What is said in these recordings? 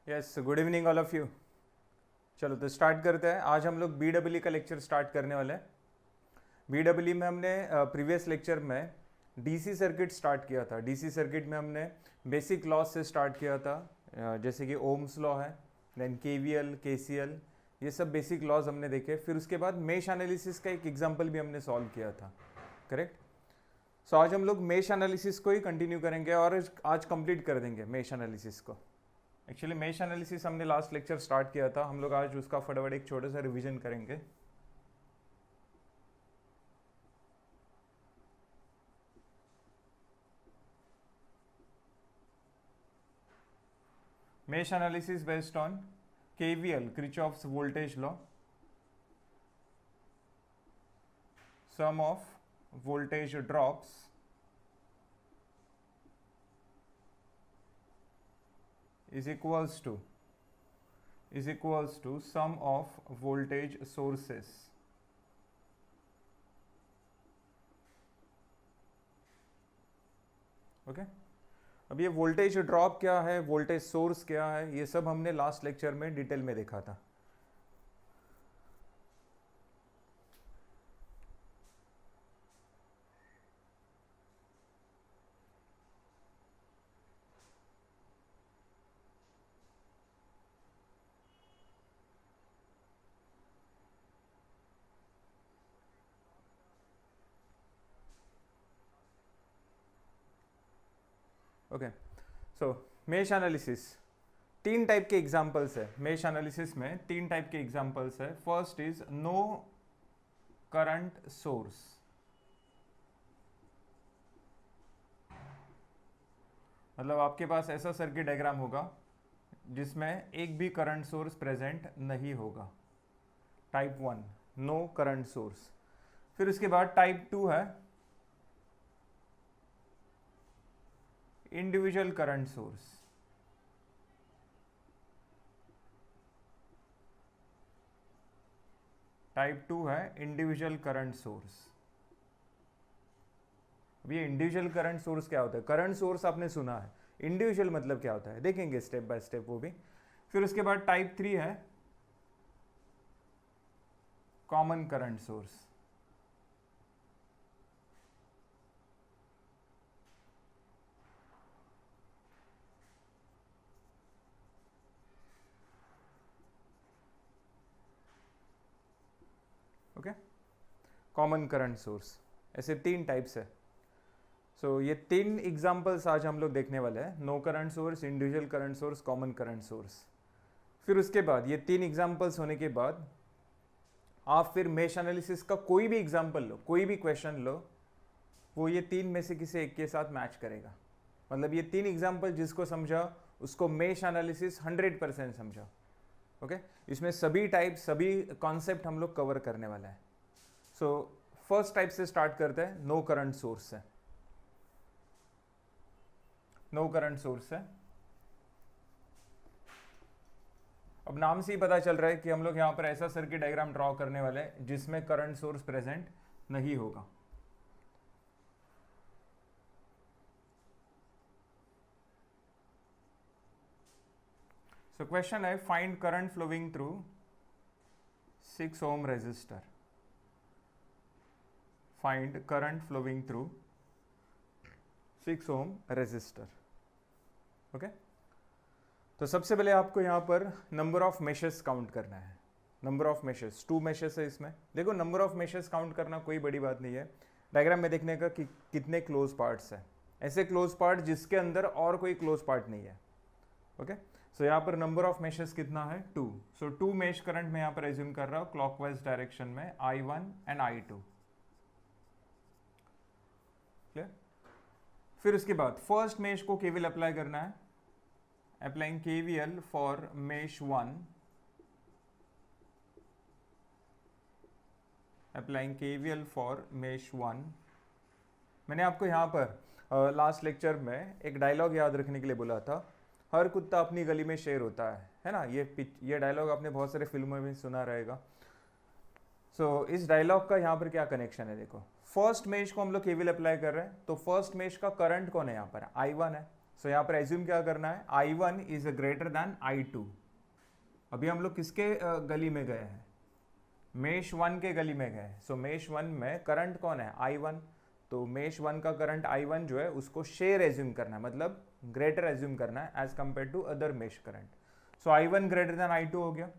Yes, good evening all of you. चलो तो start करते हैं। आज हम लोग BEE का लेक्चर स्टार्ट करने वाले हैं। BEE में हमने प्रीवियस लेक्चर में DC सर्किट स्टार्ट किया था। DC सर्किट में हमने बेसिक लॉज से स्टार्ट किया था, जैसे कि ओम्स लॉ है, देन KVL, KCL, ये सब बेसिक लॉज हमने देखे। फिर उसके बाद मेश एनालिसिस का एक एग्जाम्पल भी हमने सॉल्व किया था, करेक्ट। सो आज हम लोग मेश एनालिसिस को ही कंटिन्यू करेंगे और आज कंप्लीट कर देंगे मेश एनालिसिस को। एक्चुअली मेश एनालिसिस हमने लास्ट लेक्चर स्टार्ट किया था, हम लोग आज उसका फटाफट एक छोटा सा रिवीजन करेंगे। Mesh analysis based on KVL, Kirchhoff's voltage law, sum of voltage drops is equals to sum of voltage sources. Okay अब ये वोल्टेज ड्रॉप क्या है, वोल्टेज सोर्स क्या है, ये सब हमने लास्ट लेक्चर में डिटेल में देखा था। ओके सो मेश एनालिसिस, तीन टाइप के एग्जांपल्स है। मेश एनालिसिस में तीन टाइप के एग्जांपल्स है। First is no current source, मतलब आपके पास ऐसा सर्किट डायग्राम होगा जिसमें एक भी करंट सोर्स प्रेजेंट नहीं होगा, टाइप 1 नो करंट सोर्स। फिर उसके बाद टाइप 2 है इंडिविजुअल करंट सोर्स। टाइप 2 है इंडिविजुअल करंट सोर्स। अब ये इंडिविजुअल करंट सोर्स क्या होता है? करंट सोर्स आपने सुना है, इंडिविजुअल मतलब क्या होता है देखेंगे स्टेप बाय स्टेप वो भी। फिर उसके बाद टाइप 3 है common current source. Okay, common current source, ऐसे तीन टाइप्स है। सो ये तीन एग्जांपल्स आज हम लोग देखने वाले हैं, no current source, individual current source, common current source. फिर उसके बाद ये तीन एग्जांपल्स होने के बाद आप फिर मेश एनालिसिस का कोई भी एग्जांपल लो, कोई भी क्वेश्चन लो, वो ये तीन में से किसी एक के साथ मैच करेगा। मतलब ये तीन एग्जांपल जिसको समझा उसको मेश एनालिसिस 100% समझा। ओके इसमें सभी टाइप, सभी कॉन्सेप्ट हम लोग कवर करने वाला है। सो फर्स्ट टाइप से स्टार्ट करते हैं, नो करंट सोर्स से। नो करंट सोर्स है, अब नाम से ही पता चल रहा है कि हम लोग यहां पर ऐसा सर्किट डायग्राम ड्रॉ करने वाले हैं जिसमें करंट सोर्स प्रेजेंट नहीं होगा। सो क्वेश्चन है find current flowing through 6 ohm resistor. Find current flowing through 6 ohm resistor. Okay तो सबसे पहले आपको यहां पर नंबर ऑफ मेशेस काउंट करना है। नंबर ऑफ मेशेस, 2 मेशेस है इसमें। देखो नंबर ऑफ मेशेस काउंट करना कोई बड़ी बात नहीं है, डायग्राम में देखने का कि कितने क्लोज पार्ट्स है। ऐसे क्लोज पार्ट जिसके अंदर और कोई क्लोज पार्ट नहीं है। ओके सो यहाँ पर नंबर ऑफ मेशेस कितना है? 2। सो 2 मेश करंट में यहाँ पर एज्यूम कर रहा हूँ क्लॉकवाइज डायरेक्शन में, I1 एंड I2। क्लियर? फिर उसके बाद फर्स्ट मेश को केवीएल अप्लाई करना है। Applying KVL for mesh 1, applying KVL for mesh 1। मैंने आपको यहाँ पर लास्ट लेक्चर में एक डायलॉग याद रखने के लिए बोला था, हर कुत्ता अपनी गली में शेर होता है ना। ये डायलॉग आपने बहुत सारे फिल्मों में सुना रहेगा। सो इस डायलॉग का यहाँ पर क्या कनेक्शन है? देखो फर्स्ट मेश को हम लोग KVL अप्लाई कर रहे हैं, तो फर्स्ट मेश का करंट कौन है यहाँ पर? I1 है। सो यहाँ पर एज्यूम क्या करना है, I1 is greater than I2। अभी हम लोग किसके गली में गए हैं, मेश 1 के गली में गए। सो मेश 1 में करंट कौन है, I1। तो मेश 1 का करंट I1 जो है उसको शेयर एज्यूम करना है, मतलब ग्रेटर एज्यूम करना है as compare to other mesh current. So I1 greater than I2 हो गया।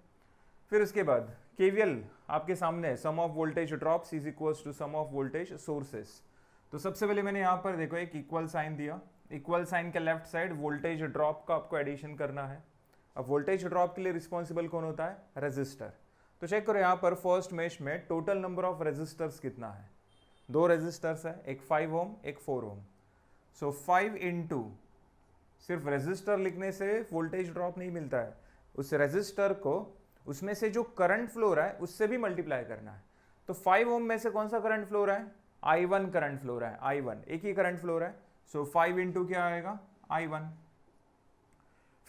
फिर उसके बाद KVL आपके सामने है, sum of voltage drops is equals to sum of voltage sources. तो सबसे पहले मैंने यहाँ पर देखो एक इक्वल साइन दिया, इक्वल साइन के लेफ्ट साइड वोल्टेज ड्रॉप का आपको एडिशन करना है। अब वोल्टेज ड्रॉप के लिए रिस्पॉन्सिबल कौन होता है, रेजिस्टर। तो चेक करो यहाँ पर फर्स्ट मेश में टोटल नंबर ऑफ रेजिस्टर्स कितना है, 2 रेजिस्टर्स है, एक 5 ओम एक 4 ओम। सो 5 इंटू, सिर्फ रेजिस्टर लिखने से वोल्टेज ड्रॉप नहीं मिलता है, उस रेजिस्टर को उसमें से जो करंट फ्लो रहा है उससे भी मल्टीप्लाई करना है। तो 5 ओम में से कौन सा करंट फ्लो रहा है, I1 करंट फ्लो रहा है, I1 एक ही करंट फ्लो रहा है। सो 5 इंटू क्या आएगा, I1।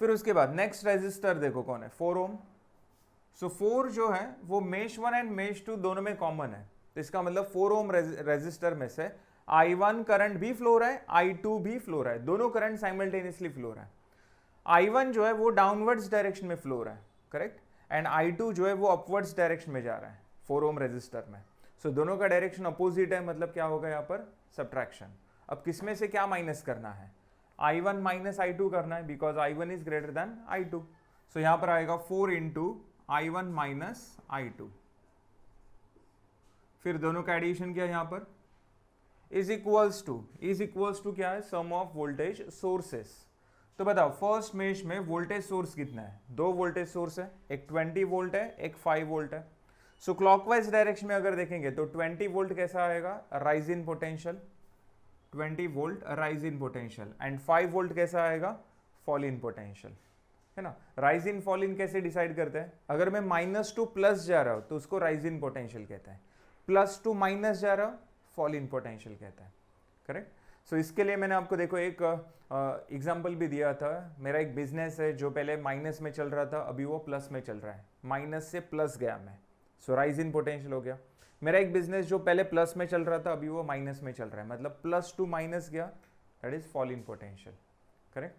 फिर उसके बाद नेक्स्ट रेजिस्टर देखो कौन है, 4 ओम। सो 4 जो है वो मेश 1 एंड मेश 2 दोनों में कॉमन है, तो इसका मतलब 4 ओम रेजिस्टर में से I1 करंट भी फ्लो रहा है, I2 भी फ्लो रहा है, दोनों करंट साइमल्टेनियसली फ्लो रहा है। I1 जो है वो डाउनवर्ड्स डायरेक्शन में फ्लो रहा है, करेक्ट, एंड I2 जो है वो अपवर्ड्स डायरेक्शन में जा रहा है 4 ओम रेजिस्टर में। सो दोनों का डायरेक्शन अपोजिट है, मतलब क्या होगा यहाँ पर, सब्ट्रैक्शन। अब किसमें से क्या माइनस करना है, I1 माइनस I2 करना है, because I1 is greater than I2। सो यहाँ पर आएगा 4 इंटू I1 माइनस I2। फिर दोनों का एडिशन किया यहाँ पर, इज इक्वल्स टू क्या है, सम ऑफ वोल्टेज सोर्सेस। तो बताओ फर्स्ट मेश में वोल्टेज सोर्स कितना है, 2 वोल्टेज सोर्स है, एक 20 वोल्ट है, एक 5 वोल्ट है। सो क्लॉकवाइज डायरेक्शन में अगर देखेंगे तो 20 वोल्ट कैसा आएगा, rise in potential, 20 volt rise in potential, and 5 volt कैसा आएगा, फॉल इन पोटेंशियल, है ना। राइज इन फॉल इन कैसे डिसाइड करते हैं, अगर मैं माइनस टू प्लस जा रहा हूं तो उसको राइज इन पोटेंशियल कहते हैं, प्लस टू माइनस जा रहा हूं फॉल इन पोटेंशियल कहता है, करेक्ट। सो इसके लिए मैंने आपको देखो एक एग्जांपल भी दिया था। मेरा एक बिजनेस है जो पहले माइनस में चल रहा था, अभी वो प्लस में चल रहा है, माइनस से प्लस गया मैं, सो राइज इन पोटेंशियल हो गया। मेरा एक बिजनेस जो पहले प्लस में चल रहा था अभी वो माइनस में चल रहा है, मतलब प्लस टू माइनस गया, that is fall in potential, correct.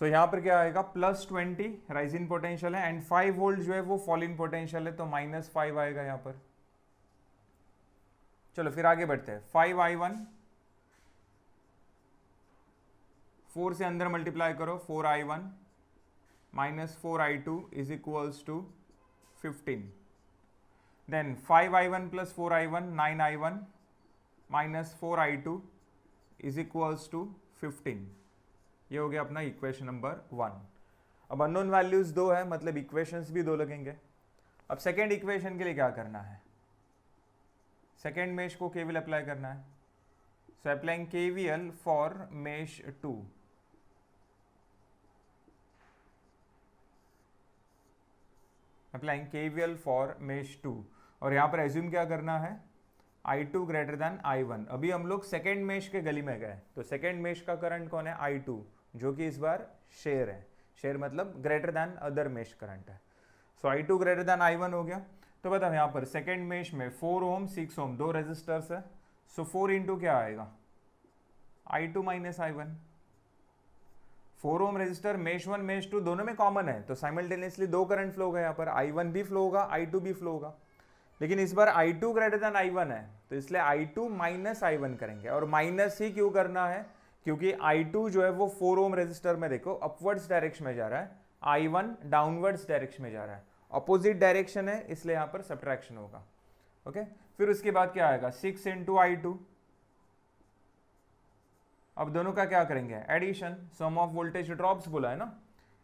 So यहाँ पर क्या आएगा, प्लस 20 राइज इन पोटेंशियल है, एंड 5 वोल्ट जो है वो फॉल इन पोटेंशियल है, तो माइनस 5 आएगा यहाँ पर। चलो फिर आगे बढ़ते हैं, 5I1, 4 से अंदर मल्टीप्लाई करो, 4I1 minus 4I2 is equals to 15। Then 5I1 plus 4I1 9I1 minus 4I2 is equals to 15। ये हो गया अपना इक्वेशन नंबर 1। अब अननोन वैल्यूज 2 है, मतलब इक्वेशंस भी 2 लगेंगे। अब सेकेंड इक्वेशन के लिए क्या करना है, सेकेंड मेश को केवीएल अप्लाई करना है। So applying KVL for mesh 2, applying KVL for mesh 2, और यहाँ पर एज्यूम क्या करना है, I2 ग्रेटर देन I1। अभी हम लोग सेकेंड मेश के गली में गए, तो सेकेंड मेश का करंट कौन है, I2, जो कि इस बार शेयर है, शेयर मतलब greater than other mesh current है। सो I2 ग्रेटर देन I1 हो गया। तो बताओ यहाँ पर सेकेंड मेश में 4 ओम 6 ओम 2 रेजिस्टर्स है, सो 4 इंटू क्या आएगा, I2 minus I1। 4 ohm resistor mesh 1 mesh 2 दोनों में कॉमन है, तो साइमल्टेनियसली 2 करंट फ्लो होगा, यहाँ पर I1 भी फ्लो होगा, I2 भी फ्लो होगा। लेकिन इस बार I2 ग्रेटर देन I1 है, तो इसलिए I2 माइनस I1 करेंगे, और माइनस ही क्यों करना है, क्योंकि I2 जो है वो 4 ओम रेजिस्टर में देखो अपवर्ड्स डायरेक्शन में जा रहा है, I1 डाउनवर्ड्स डायरेक्शन में जा रहा है, अपोजिट डायरेक्शन है, इसलिए यहाँ पर सब्ट्रैक्शन होगा, ओके। फिर उसके बाद क्या आएगा, 6 इंटू I2। अब दोनों का क्या करेंगे, addition, sum of voltage drops बोला है ना,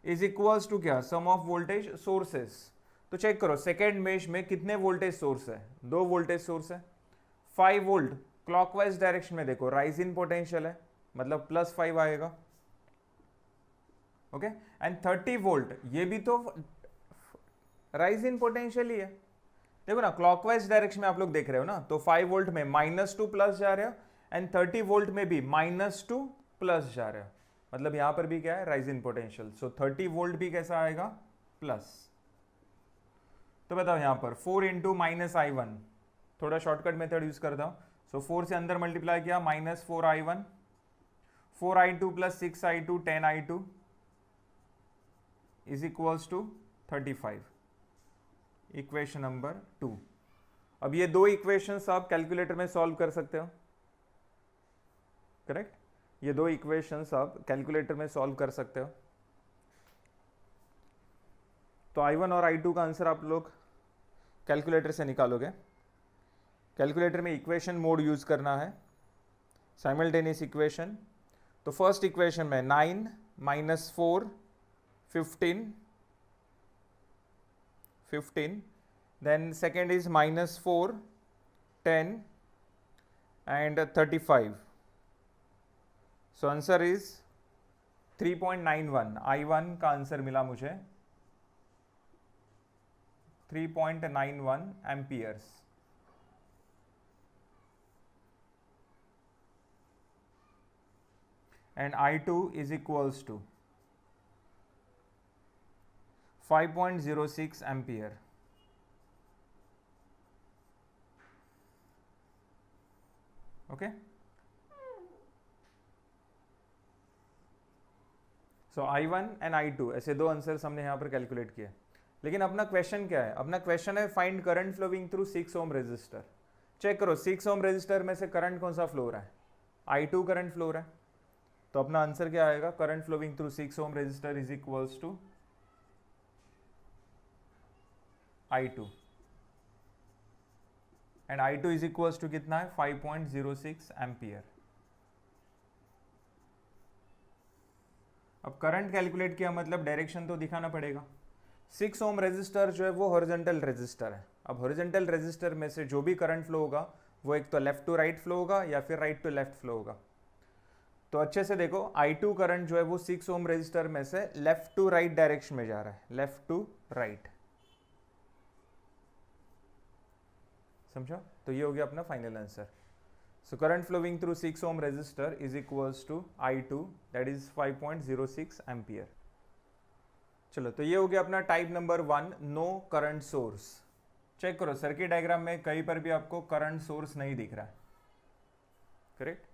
इज इक्वल्स टू क्या, सम ऑफ वोल्टेज सोर्सेस। तो चेक करो सेकेंड मेश में कितने वोल्टेज सोर्स है, 2 वोल्टेज सोर्स है। 5 वोल्ट क्लॉकवाइज डायरेक्शन में देखो राइज इन पोटेंशियल है, मतलब प्लस 5 आएगा, ओके। एंड 30 वोल्ट ये भी तो राइज इन पोटेंशियल ही है, देखो ना क्लॉकवाइज डायरेक्शन में आप लोग देख रहे हो ना, तो 5 वोल्ट में माइनस टू प्लस जा रहे हो, एंड 30 वोल्ट में भी माइनस टू प्लस जा रहे हो, मतलब यहां पर भी क्या है, rise in potential. So 30 volt भी कैसा आएगा, प्लस। तो बताओ यहां पर 4 इंटू माइनस I1, थोड़ा शॉर्टकट मेथड यूज करता हूं। सो 4 से अंदर मल्टीप्लाई किया, minus 4I1, 4i2 plus 6i2 10i2 is equals to 35, equation number 2। अब ये दो इक्वेशंस आप कैलकुलेटर में सॉल्व कर सकते हो, करेक्ट? ये दो इक्वेशंस आप कैलकुलेटर में सॉल्व कर सकते हो। तो i1 और i2 का आंसर आप लोग कैलकुलेटर से निकालोगे। कैलकुलेटर में इक्वेशन मोड यूज करना है, साइमल्टेनियस इक्वेशन। तो फर्स्ट इक्वेशन में 9 minus 4 15, then second is minus 4 10 and 35. So answer is 3.91। i1 का आंसर मिला मुझे 3.91 amperes. and i2 is equals to 5.06 ampere. Okay, so i1 and i2 ऐसे दो आंसर्स हमने यहां पर कैलकुलेट किए। लेकिन अपना क्वेश्चन क्या है? अपना क्वेश्चन है find current flowing through 6 ohm resistor. Check करो 6 ओम रेजिस्टर में से करंट कौन सा फ्लो हो रहा है? i2 करंट फ्लो हो रहा है। तो अपना आंसर क्या आएगा? Current flowing through 6 ohm resistor is equals to i2 and i2 is equals to कितना है? 5.06 एम्पियर। अब करंट कैलकुलेट किया मतलब डायरेक्शन तो दिखाना पड़ेगा। 6 ओम रेजिस्टर जो है वो हॉरिजॉन्टल रेजिस्टर है। अब हॉरिजॉन्टल रेजिस्टर में से जो भी करंट फ्लो होगा वो एक तो लेफ्ट टू राइट फ्लो होगा या फिर राइट टू लेफ्ट फ्लो होगा। तो अच्छे से देखो i2 करंट जो है वो 6 ओम रेजिस्टर में से लेफ्ट टू राइट डायरेक्शन में जा रहा है, लेफ्ट टू राइट। समझा? तो ये हो गया अपना final answer. So current flowing through 6 ohm resistor is equals to i2 that is 5.06 ampere. चलो, तो ये हो गया अपना type number 1, no current source. Check करो सर्किट डायग्राम में कहीं पर भी आपको करंट सोर्स नहीं दिख रहा है, करेक्ट?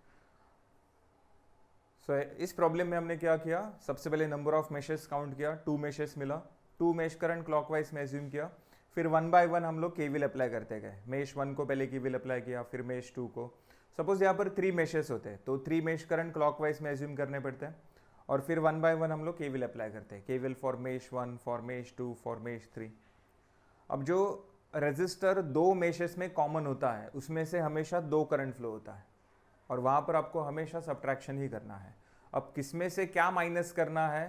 सो इस प्रॉब्लम में हमने क्या किया? सबसे पहले नंबर ऑफ मेशेस काउंट किया, 2 मेशेस मिला, 2 मेश करंट क्लॉकवाइज में एज्यूम किया। फिर 1 बाय 1 हम लोग केवीएल अप्लाई करते गए। मेश 1 को पहले केवीएल अप्लाई किया, फिर मेश 2 को। सपोज यहाँ पर 3 मेशेस होते हैं तो 3 मेश करंट क्लॉकवाइज में एज्यूम करने पड़ते हैं और फिर 1 बाय 1 हम लोग केवीएल अप्लाई करते हैं। KVL for mesh 1, for mesh 2, for mesh 3। अब जो रेजिस्टर 2 मेशेस में कॉमन होता है उसमें से हमेशा 2 करंट फ्लो होता है और वहाँ पर आपको हमेशा सब्ट्रैक्शन ही करना है। अब किसमें से क्या माइनस करना है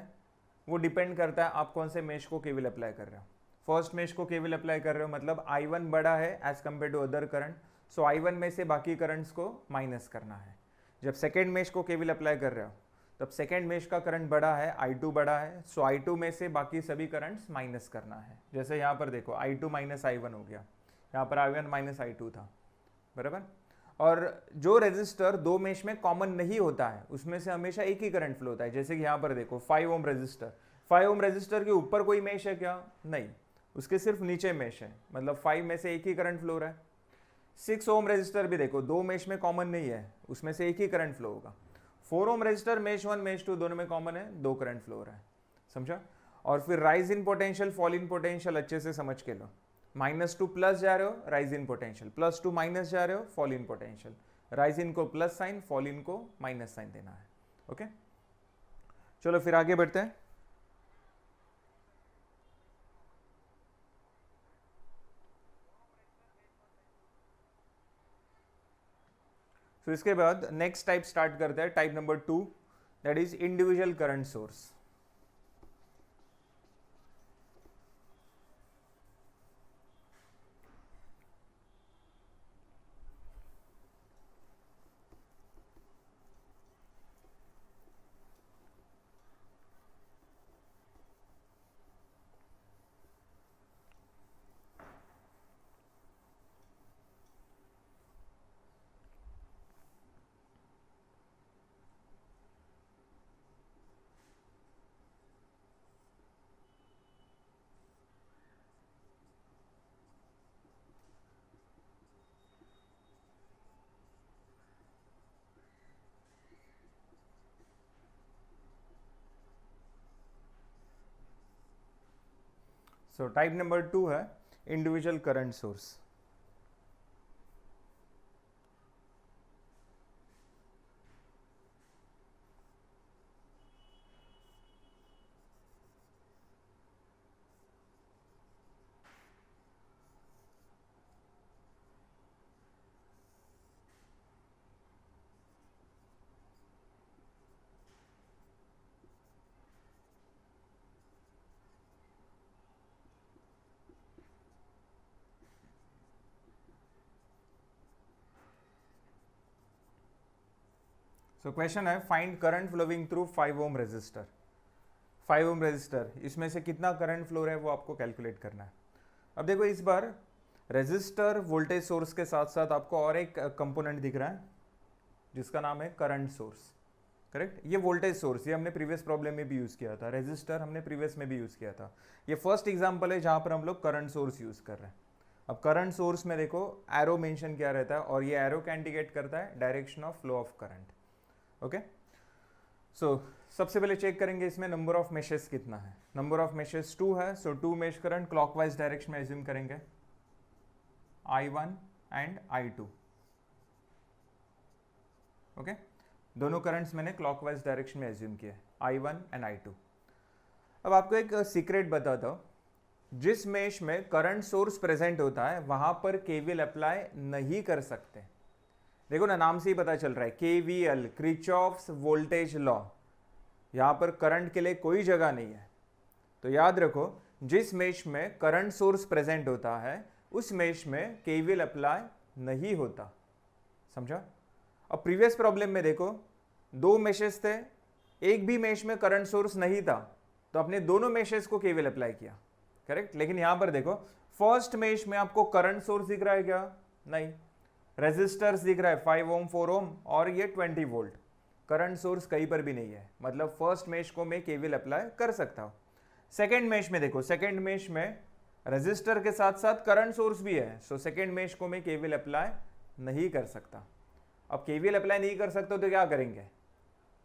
वो डिपेंड करता है आप कौन से मेश को केवीएल अप्लाई कर रहे हो। फर्स्ट मेश को केवीएल अप्लाई कर रहे हो मतलब i1 बड़ा है as compare to other current, so i1 में से बाकी करंट्स को माइनस करना है। जब सेकेंड मेश को केवीएल अप्लाई कर रहे हो तब सेकेंड मेश का करंट बड़ा है, i2 बड़ा है, सो i2 में से बाकी सभी करंट्स माइनस करना है। जैसे यहाँ पर देखो i2 माइनस i1 हो गया, यहाँ पर i1 माइनस i2 था, बराबर। और जो रेजिस्टर 2 मेश में कॉमन नहीं होता है उसमें से हमेशा एक ही करंट फ्लो होता है। जैसे कि यहाँ पर देखो 5 ओम रेजिस्टर, 5 ओम रेजिस्टर के ऊपर कोई मेश है क्या? नहीं, उसके सिर्फ नीचे मेश है, मतलब 5 में से एक ही करंट फ्लो हो रहा है। 6 ओम रेजिस्टर भी देखो 2 मेश में कॉमन नहीं है, उसमें से एक ही करंट फ्लो होगा। 4 ओम रेजिस्टर मेश 1 मेश 2 दोनों में कॉमन है, 2 करंट फ्लो हो रहा है। समझा? और फिर rise in potential, fall in potential अच्छे से समझ के लो। -2 प्लस जा रहे हो, राइज इन पोटेंशियल, +2 माइनस जा रहे हो, fall in potential. Rise in को प्लस साइन, फॉल इन को माइनस साइन देना है। ओके, चलो फिर आगे बढ़ते हैं। तो इसके बाद नेक्स्ट टाइप स्टार्ट करते हैं, type number 2, that is individual current source. So type number 2 है individual current source. So question है find current flowing through 5 ohm resistor. 5 ohm resistor, इसमें से कितना करंट फ्लो है वो आपको कैलकुलेट करना है. अब देखो इस बार रेजिस्टर वोल्टेज सोर्स के साथ साथ आपको और एक कंपोनेंट दिख रहा है जिसका नाम है करंट सोर्स. करेक्ट, ये वोल्टेज सोर्स, ये हमने प्रीवियस प्रॉब्लम में भी यूज किया था. रेजिस्टर हमने प्रीवियस में भी यूज किया था. ये फर्स्ट एग्जांपल है जहां पर हम लोग करंट सोर्स यूज कर रहे हैं. अब करंट सोर्स में देखो एरो मेंशन किया रहता है और ये एरो क्या इंडिकेट करता है, direction of flow of current. Okay, so सबसे पहले चेक करेंगे इसमें नंबर ऑफ मेशेस कितना है. नंबर ऑफ मेशेस 2 है. सो 2 मेश करंट क्लॉकवाइज डायरेक्शन में एज्यूम करेंगे, I1 एंड I2. ओके, दोनों करंट्स मैंने क्लॉकवाइज डायरेक्शन में एज्यूम किए, I1 एंड I2. अब आपको एक सीक्रेट बताता हूं, जिस मेश में करंट सोर्स प्रेजेंट होता है वहां पर केवीएल अप्लाई नहीं कर सकते. देखो ना, नाम से ही पता चल रहा है, केवीएल, क्रिचॉफ्स वोल्टेज लॉ. यहां पर करंट के लिए कोई जगह नहीं है. तो याद रखो, जिस मेश में करंट सोर्स प्रेजेंट होता है उस मेश में केवीएल अप्लाई नहीं होता. समझा? अब प्रीवियस प्रॉब्लम में देखो 2 मेशेस थे, एक भी मेश में करंट सोर्स नहीं था, तो अपने दोनों मेशेस को केवीएल अप्लाई किया. करेक्ट. लेकिन यहां पर देखो फर्स्ट मेश में आपको करंट सोर्स दिख रहा है क्या? नहीं. रेजिस्टर्स दिख रहा है 5 ओम 4 ओम और ये 20 वोल्ट. करंट सोर्स कहीं पर भी नहीं है, मतलब फर्स्ट मेश को मैं केवीएल अप्लाई कर सकता हूं. सेकेंड मेश में देखो, सेकेंड मेश में रेजिस्टर के साथ साथ करंट सोर्स भी है. सो सेकेंड मेश को मैं केवीएल अप्लाई नहीं कर सकता. अब केवीएल अप्लाई नहीं कर सकते तो क्या करेंगे?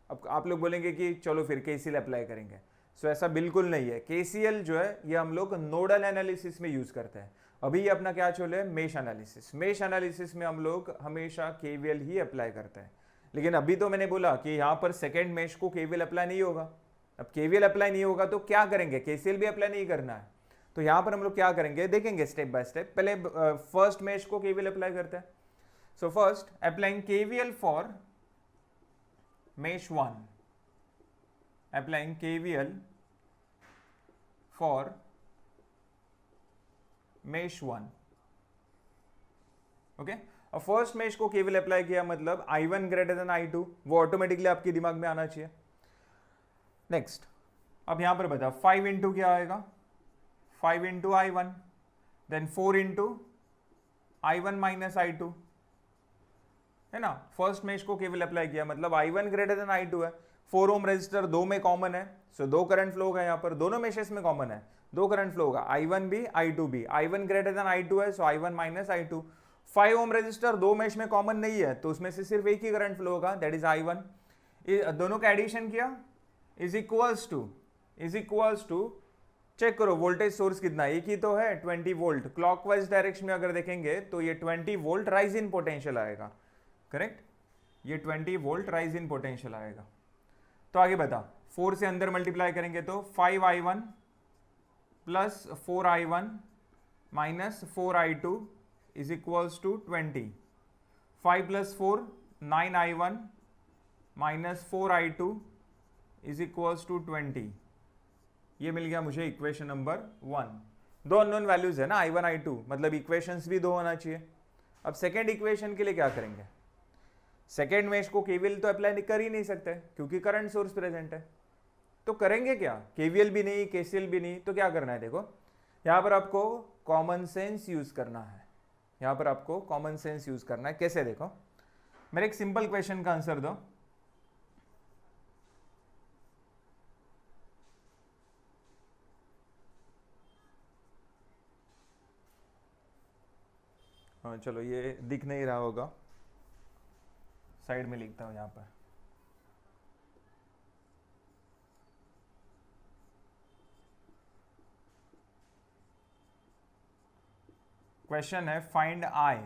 अब आप लोग बोलेंगे कि चलो फिर केसीएल अप्लाई करेंगे. सो ऐसा बिल्कुल नहीं है. केसीएल जो है ये हम लोग नोडल एनालिसिस में यूज करते हैं. अभी ये अपना क्या चल रहा है, मेश एनालिसिस. मेश एनालिसिस में हम लोग हमेशा केवीएल ही अप्लाई करते हैं. लेकिन अभी तो मैंने बोला कि यहाँ पर सेकेंड मेश को केवीएल अप्लाई नहीं होगा. अब केवीएल अप्लाई नहीं होगा तो क्या करेंगे, केसीएल भी अप्लाई नहीं करना है. तो यहाँ पर हम लोग क्या करेंगे देखेंगे स्टेप बाय स्टेप. पहले फर्स्ट मेश को केवीएल अप्लाई करते हैं. So first applying KVL for mesh 1, applying KVL for mesh 1. Okay, अब फर्स्ट मेश को केवीएल अप्लाई किया मतलब I1 ग्रेटर देन I2, वो ऑटोमेटिकली आपके दिमाग में आना चाहिए. नेक्स्ट, अब यहां पर बता 5 इंटू क्या आएगा, 5 into I1, then 4 into I1 minus I2, है ना. फर्स्ट मेश को केवीएल अप्लाई किया मतलब I1 ग्रेटर देन I2 है. 4 ओम रेजिस्टर 2 में कॉमन है, सो 2 करंट फ्लो होगा. यहाँ पर दोनों मेशेस में कॉमन है, 2 करंट फ्लो होगा, I1 भी I2 भी. I1 ग्रेटर देन I2 है, so I1 minus I2. 5 ohm resistor 2 mesh में कॉमन नहीं है, तो उसमें से सिर्फ एक ही करंट फ्लो होगा, दैट इज I1. दोनों का एडिशन किया इज इक्वल्स टू चेक करो वोल्टेज सोर्स कितना, एक ही तो है 20 वोल्ट. क्लॉकवाइज डायरेक्शन में अगर देखेंगे तो ये 20 वोल्ट राइज इन पोटेंशियल आएगा. करेक्ट, ये 20 वोल्ट राइज इन पोटेंशियल आएगा. तो आगे बता, 4 से अंदर मल्टीप्लाई करेंगे तो 5I1 plus 4I1 minus 4I2 is equals to 20. 5 plus 4 9I1 minus 4I2 is equals to 20. ये मिल गया मुझे इक्वेशन नंबर 1. 2 अननोन वैल्यूज है ना, I1 I2, मतलब इक्वेशंस भी 2 होना चाहिए. अब सेकेंड इक्वेशन के लिए क्या करेंगे, सेकेंड मेश को केवीएल तो अप्लाई कर ही नहीं सकते क्योंकि करंट सोर्स प्रेजेंट है. तो करेंगे क्या, केवीएल भी नहीं केसीएल भी नहीं, तो क्या करना है देखो, यहां पर आपको कॉमन सेंस यूज करना है. यहां पर आपको कॉमन सेंस यूज करना है. कैसे देखो, मेरे एक सिंपल क्वेश्चन का आंसर दो. हाँ चलो, ये दिख नहीं रहा होगा, साइड में लिखता हूं यहां पर. क्वेश्चन है फाइंड आई,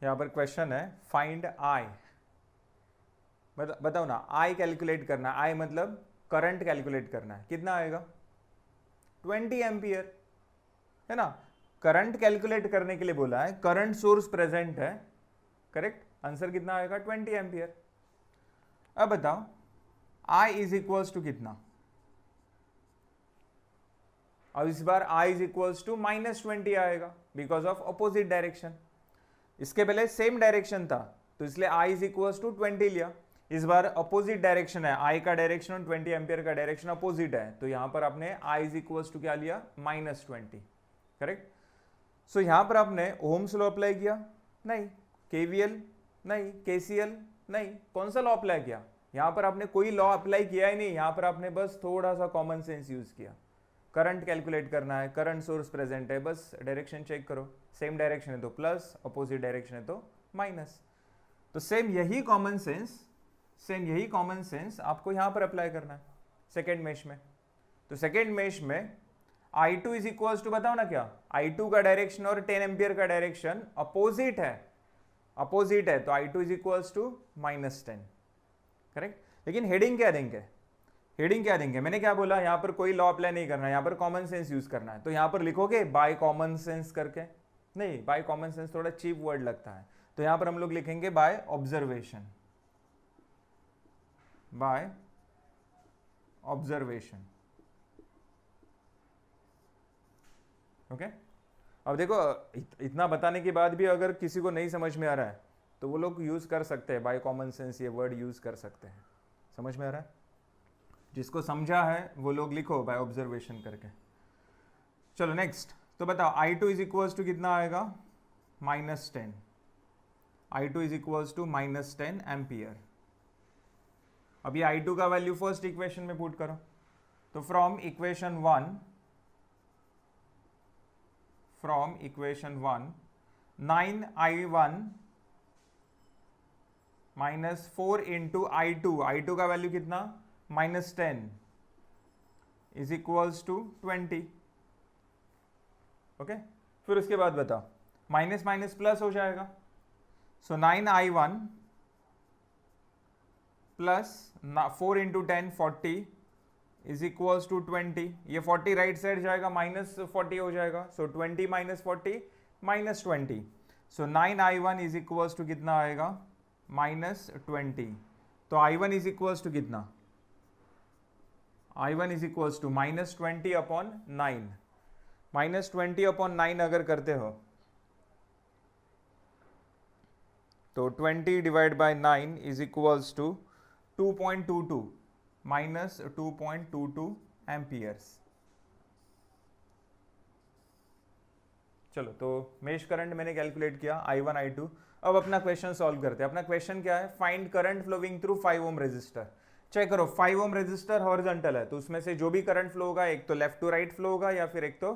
यहां पर क्वेश्चन है फाइंड आई, बताओ ना, आई कैलकुलेट करना, आई मतलब करंट कैलकुलेट करना है, कितना आएगा 20 एम्पियर है ना। करंट कैलकुलेट करने के लिए बोला है, करंट सोर्स प्रेजेंट है, करेक्ट, आंसर कितना आएगा 20 एम्पियर। अब बताओ I इज इक्वल्स टू कितना, अब इस बार I इज इक्वल्स टू -20 आएगा बिकॉज ऑफ अपोजिट डायरेक्शन। इसके पहले सेम डायरेक्शन था तो इसलिए I इज इक्वल्स टू 20 लिया, इस बार अपोजिट डायरेक्शन है, I का डायरेक्शन और 20 एम्पियर का डायरेक्शन अपोजिट है, तो यहां पर आपने I इज इक्वल्स टू क्या लिया -20, करेक्ट। सो यहां पर आपने ओम्स लॉ अप्लाई किया नहीं, केवीएल नहीं, केसीएल नहीं, कौन सा लॉ अप्लाई किया, यहां पर आपने कोई लॉ अप्लाई किया ही नहीं, यहां पर आपने बस थोड़ा सा कॉमन सेंस यूज किया। करंट कैलकुलेट करना है, करंट सोर्स प्रेजेंट है, बस डायरेक्शन चेक करो, सेम डायरेक्शन है तो प्लस, अपोजिट डायरेक्शन है तो माइनस। तो सेम यही कॉमन सेंस आपको यहां पर अप्लाई करना है सेकेंड मेश में। तो सेकेंड मेश में I2 इज इक्वल्स टू, बताओ ना क्या, I2 का डायरेक्शन और 10 एम्पियर का डायरेक्शन अपोजिट है, तो I2 is equals to -10, correct. लेकिन हेडिंग क्या देंगे, मैंने क्या बोला, यहां पर कोई लॉ अप्लाई नहीं करना है, यहां पर कॉमन सेंस यूज करना है। तो यहां पर लिखोगे बाय कॉमन सेंस करके, नहीं, बाय कॉमन सेंस थोड़ा चीप वर्ड लगता है, तो यहां पर हम लोग लिखेंगे बाय ऑब्जर्वेशन, ओके। अब देखो इतना बताने के बाद भी अगर किसी को नहीं समझ में आ रहा है तो वो लोग यूज कर सकते हैं बाय कॉमन सेंस, ये वर्ड यूज कर सकते हैं, समझ में आ रहा है, जिसको समझा है वो लोग लिखो बाय ऑब्जर्वेशन करके। चलो नेक्स्ट, तो बताओ I2 इज इक्वल्स टू कितना आएगा -10, I2 is equals to -10 ampere. अब ये I2 का वैल्यू फर्स्ट इक्वेशन में पुट करो, तो from equation 1 9I1 -4 into I2 का वैल्यू कितना -10 इज इक्वल्स टू 20, ओके। फिर उसके बाद बताओ माइनस माइनस प्लस हो जाएगा, so 9I1 plus 4 into 10 40 is equals to 20, ये 40 राइट साइड जाएगा, -40 हो जाएगा, so 20 - 40 -20, so 9I1 is equals to कितना आएगा -20। तो I1 इज इक्वल्स टू कितना, I1 is equals to -20 upon 9, -20 upon 9 अगर करते हो तो 20 divide by 9 is equals to 2.22 -2.22 amperes. चलो, तो मेश करंट मैंने कैलकुलेट किया I1 I2। अब अपना क्वेश्चन सॉल्व करते हैं। अपना क्वेश्चन क्या है, find current flowing through 5 ohm resistor. Check करो 5 ओम रेजिस्टर हॉरिजॉन्टल है, तो उसमें से जो भी करंट फ्लो होगा एक तो लेफ्ट टू राइट फ्लो होगा, या फिर एक तो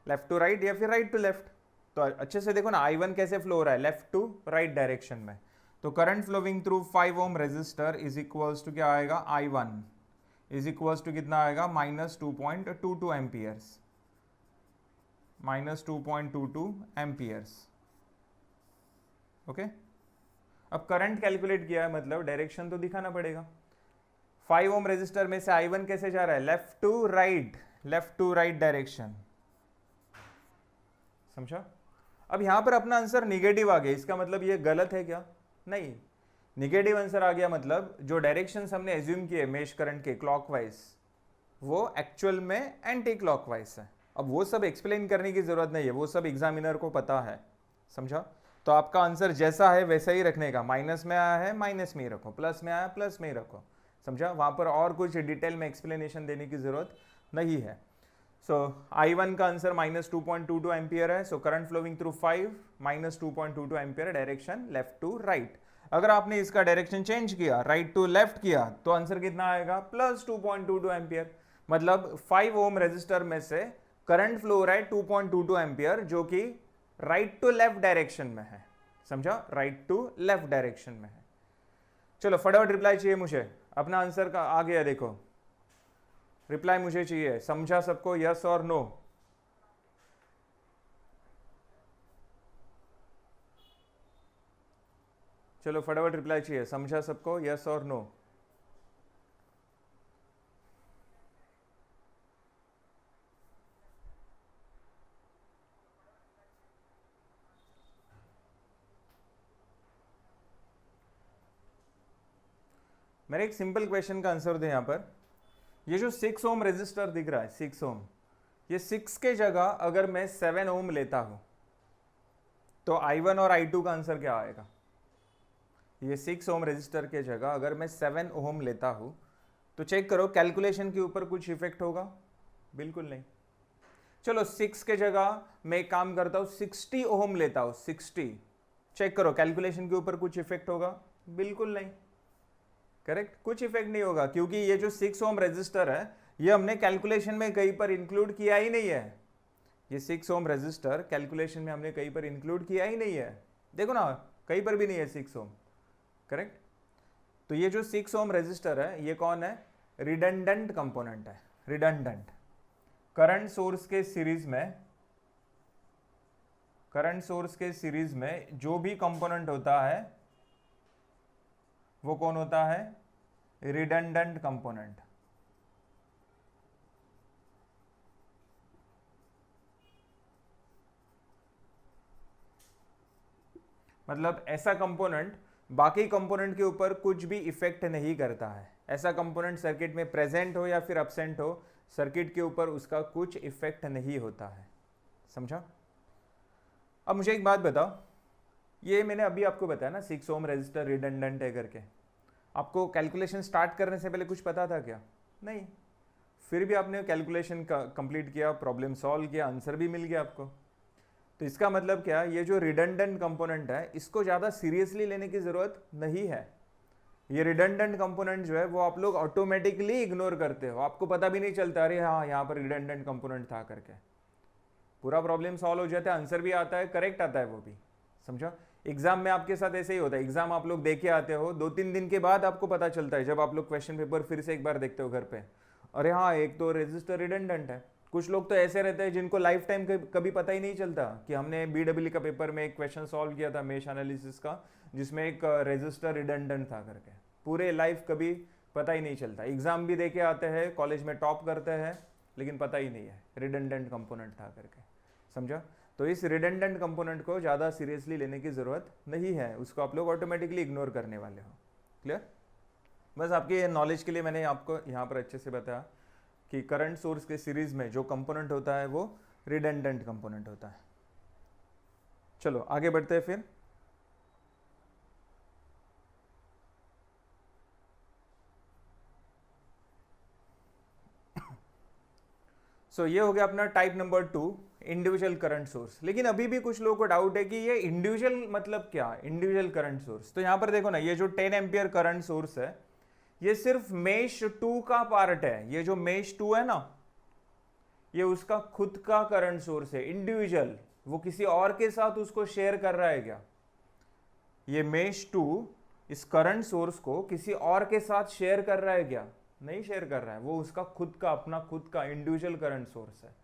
लेफ्ट टू राइट या फिर राइट टू लेफ्ट। तो अच्छे से देखो ना I1 कैसे फ्लो हो रहा है, लेफ्ट टू राइट डायरेक्शन में। तो current flowing through 5 ohm resistor is equals to क्या आएगा, I1 इज इक्वल्स टू कितना आएगा -2.22 एम्पियर्स, -2.22 एम्पियर्स, ओके। अब करंट कैलकुलेट किया है, मतलब डायरेक्शन तो दिखाना पड़ेगा। 5 ओम रेजिस्टर में से I1 कैसे जा रहा है, लेफ्ट टू राइट डायरेक्शन, समझा। अब यहां पर अपना आंसर निगेटिव आ गया, इसका मतलब ये गलत है क्या, नहीं, निगेटिव आंसर आ गया, मतलब जो डायरेक्शन हमने एज्यूम किए मेश करंट के क्लॉकवाइज, वो एक्चुअल में एंटी क्लॉकवाइज है। अब वो सब एक्सप्लेन करने की जरूरत नहीं है, वो सब एग्जामिनर को पता है, समझा। तो आपका आंसर जैसा है वैसा ही रखने का, माइनस में आया है माइनस में ही रखो, प्लस में आया प्लस में ही रखो, समझा। वहां पर और कुछ डिटेल में एक्सप्लेनेशन देने की जरूरत नहीं है। सो I1 का आंसर -2.22 एम्पियर है। So current flowing through 5 -2.22 ampere, direction left to right. अगर आपने इसका डायरेक्शन चेंज किया, राइट टू लेफ्ट किया, तो आंसर कितना आएगा, +2.22 एम्पियर। मतलब 5 ओम रेजिस्टर में से करंट फ्लो हो रहा है 2.22 एम्पियर, जो कि राइट टू लेफ्ट डायरेक्शन में है, समझा, राइट टू लेफ्ट डायरेक्शन में है। चलो फटाफट रिप्लाई चाहिए मुझे, अपना आंसर का आ गया, देखो रिप्लाई मुझे चाहिए, समझा सबको, यस और नो, चलो फटाफट रिप्लाई चाहिए, समझा सबको, यस और नो? मेरे एक सिंपल क्वेश्चन का आंसर दे यहाँ पर। ये जो 6 ओम रेजिस्टर दिख रहा है 6 ओम, ये 6 के जगह अगर मैं 7 ओम लेता हूं तो I1 और I2 का आंसर क्या आएगा? ये 6 ओम रेजिस्टर के जगह अगर मैं 7 ओम लेता हूं तो चेक करो कैलकुलेशन के ऊपर कुछ इफेक्ट होगा? बिल्कुल नहीं। चलो 6 के जगह मैं एक काम करता हूं 60 ओम लेता हूं 60, चेक करो कैलकुलेशन के ऊपर कुछ इफेक्ट होगा? बिल्कुल नहीं। करेक्ट, कुछ इफेक्ट नहीं होगा, क्योंकि ये जो 6 ओम रेजिस्टर है ये हमने कैलकुलेशन में कहीं पर इंक्लूड किया ही नहीं है। ये 6 ओम रेजिस्टर कैलकुलेशन में हमने कहीं पर इंक्लूड किया ही नहीं है। देखो ना, कहीं पर भी नहीं है 6 ओम। करेक्ट। तो ये जो 6 ओम रेजिस्टर है ये कौन है? रिडंडेंट कंपोनेंट है। रिडंडेंट करंट सोर्स के सीरीज में जो भी कंपोनेंट होता है वो कौन होता है? Redundant component. मतलब ऐसा कंपोनेंट बाकी कंपोनेंट के ऊपर कुछ भी इफेक्ट नहीं करता है। ऐसा कंपोनेंट सर्किट में प्रेजेंट हो या फिर एब्सेंट हो, सर्किट के ऊपर उसका कुछ इफेक्ट नहीं होता है। समझा? अब मुझे एक बात बताओ, ये मैंने अभी आपको बताया ना 6 ओम रेजिस्टर रिडंडेंट है करके, आपको कैलकुलेशन स्टार्ट करने से पहले कुछ पता था क्या? नहीं। फिर भी आपने कैलकुलेशन कंप्लीट किया, प्रॉब्लम सॉल्व किया, आंसर भी मिल गया आपको। तो इसका मतलब क्या, ये जो रिडंडेंट कंपोनेंट है इसको ज़्यादा सीरियसली लेने की ज़रूरत नहीं है। ये रिडंडेंट कंपोनेंट जो है वो आप लोग ऑटोमेटिकली इग्नोर करते हो, आपको पता भी नहीं चलता अरे हाँ यहाँ पर रिडंडेंट कंपोनेंट था करके। पूरा प्रॉब्लम सॉल्व हो जाता है, आंसर भी आता है, करेक्ट आता है वो भी। समझो? एग्जाम में आपके साथ ऐसे ही होता है, एग्जाम आप लोग दे के आते हो, 2-3 दिन के बाद आपको पता चलता है जब आप लोग क्वेश्चन पेपर फिर से एक बार देखते हो घर पे, अरे हाँ एक तो रेजिस्टर रिडंडेंट है। कुछ लोग तो ऐसे रहते हैं जिनको लाइफ टाइम कभी पता ही नहीं चलता कि हमने BEE का पेपर में एक क्वेश्चन सॉल्व किया था मेश एनालिसिस का, जिसमें एक रेजिस्टर रिडंडेंट था करके। पूरे लाइफ कभी पता ही नहीं चलता, एग्जाम भी दे के आते हैं, कॉलेज में टॉप करते हैं, लेकिन पता ही नहीं है रिडंडेंट कंपोनेंट था करके। समझा? तो इस रिडंडेंट कंपोनेंट को ज़्यादा सीरियसली लेने की ज़रूरत नहीं है, उसको आप लोग ऑटोमेटिकली इग्नोर करने वाले हो। क्लियर? बस आपके नॉलेज के लिए मैंने आपको यहाँ पर अच्छे से बताया कि करंट सोर्स के सीरीज में जो कंपोनेंट होता है वो रिडंडेंट कंपोनेंट होता है। चलो आगे बढ़ते हैं फिर। ये हो गया अपना type number 2, individual current source. लेकिन अभी भी कुछ लोगों को डाउट है कि ये इंडिविजुअल मतलब क्या, इंडिविजुअल करंट सोर्स। तो यहां पर देखो ना, ये जो 10 एम्पियर करंट सोर्स है ये सिर्फ मेश 2 का पार्ट है। ये जो मेश 2 है ना, ये उसका खुद का करंट सोर्स है, इंडिविजुअल। वो किसी और के साथ उसको शेयर कर रहा है क्या? ये मेश 2 इस करंट सोर्स को किसी और के साथ शेयर कर रहा है क्या? नहीं शेयर कर रहा है, वो उसका खुद का, अपना खुद का इंडिविजुअल करंट सोर्स है।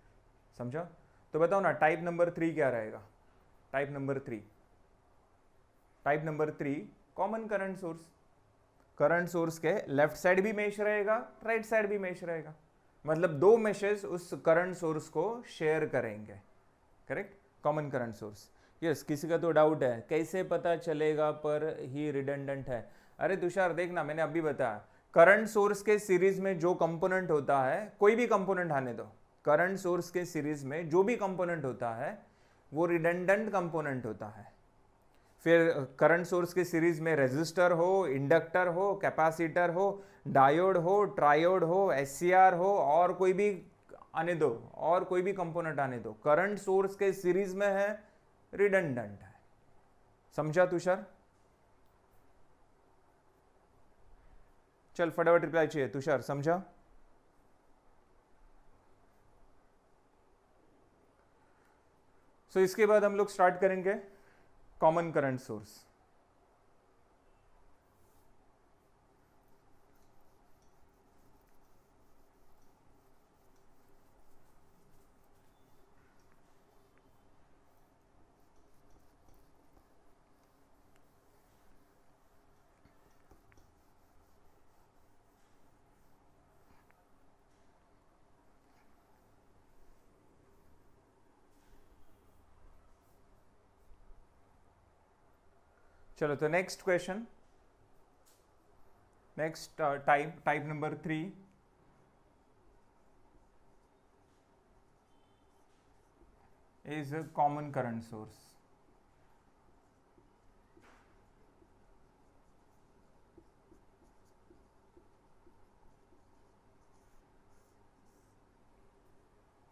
समझा? तो बताओ ना टाइप नंबर 3 क्या रहेगा? Type number 3 common current source. Current source के लेफ्ट साइड भी मेश रहेगा, राइट साइड भी मेश रहेगा, मतलब 2 मेशेस उस करंट सोर्स को शेयर करेंगे। Correct? Common current source. Yes, किसी का तो डाउट है कैसे पता चलेगा पर ही रिडंडेंट है? अरे तुषार देखना, मैंने अभी बताया करंट सोर्स के सीरीज में जो कंपोनेंट होता है, कोई भी कंपोनेंट आने दो, करंट सोर्स के सीरीज में जो भी कंपोनेंट होता है वो रिडंडेंट कंपोनेंट होता है। फिर करंट सोर्स के सीरीज में रेजिस्टर हो, इंडक्टर हो, कैपेसिटर हो, डायोड हो, ट्रायोड हो, SCR हो, और कोई भी आने दो, और कोई भी कंपोनेंट आने दो, करंट सोर्स के सीरीज में है, रिडंडेंट है। समझा तुषार? चल फटाफट रिप्लाई चाहिए तुषार, समझा? इसके बाद हम लोग स्टार्ट करेंगे कॉमन करंट सोर्स। चलो तो next question, next type number 3 is a common current source.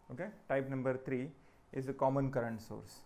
Okay, type number 3 is a common current source.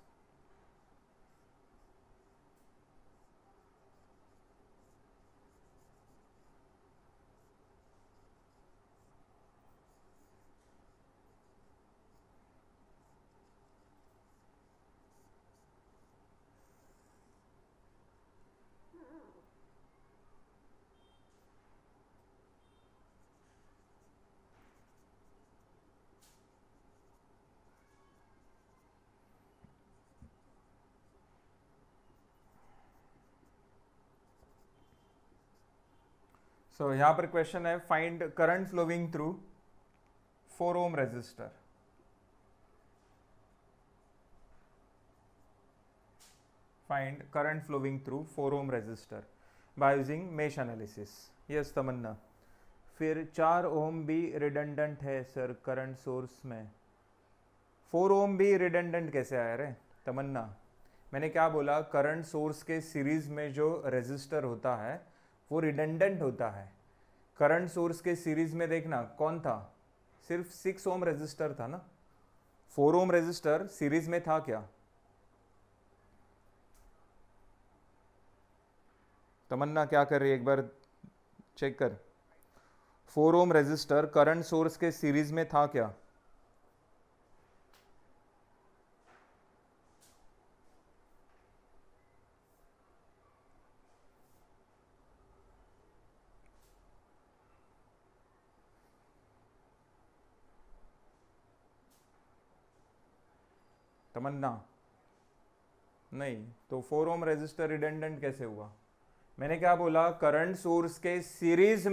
So यहाँ पर क्वेश्चन है, find current flowing through 4 ohm resistor. Find current flowing through 4 ohm resistor by using mesh analysis. Yes तमन्ना, फिर 4 ohm भी redundant है sir current source में, 4 ohm भी redundant कैसे आया रे तमन्ना? मैंने क्या बोला, करंट सोर्स के सीरीज में जो रेजिस्टर होता है वो रिडंडेंट होता है. करंट सोर्स के सीरीज में देखना कौन था, सिर्फ 6 ohm रेजिस्टर था ना. 4 ohm रेजिस्टर सीरीज में था क्या तमन्ना? क्या कर रही है, एक बार चेक कर. 4 ohm रेजिस्टर करंट सोर्स के सीरीज में था क्या? तमन्ना नहीं, तो 4 ohm रेजिस्टर रिडंडेंट कैसे हुआ? मैंने क्या बोला, करंट सोर्स के सीरीज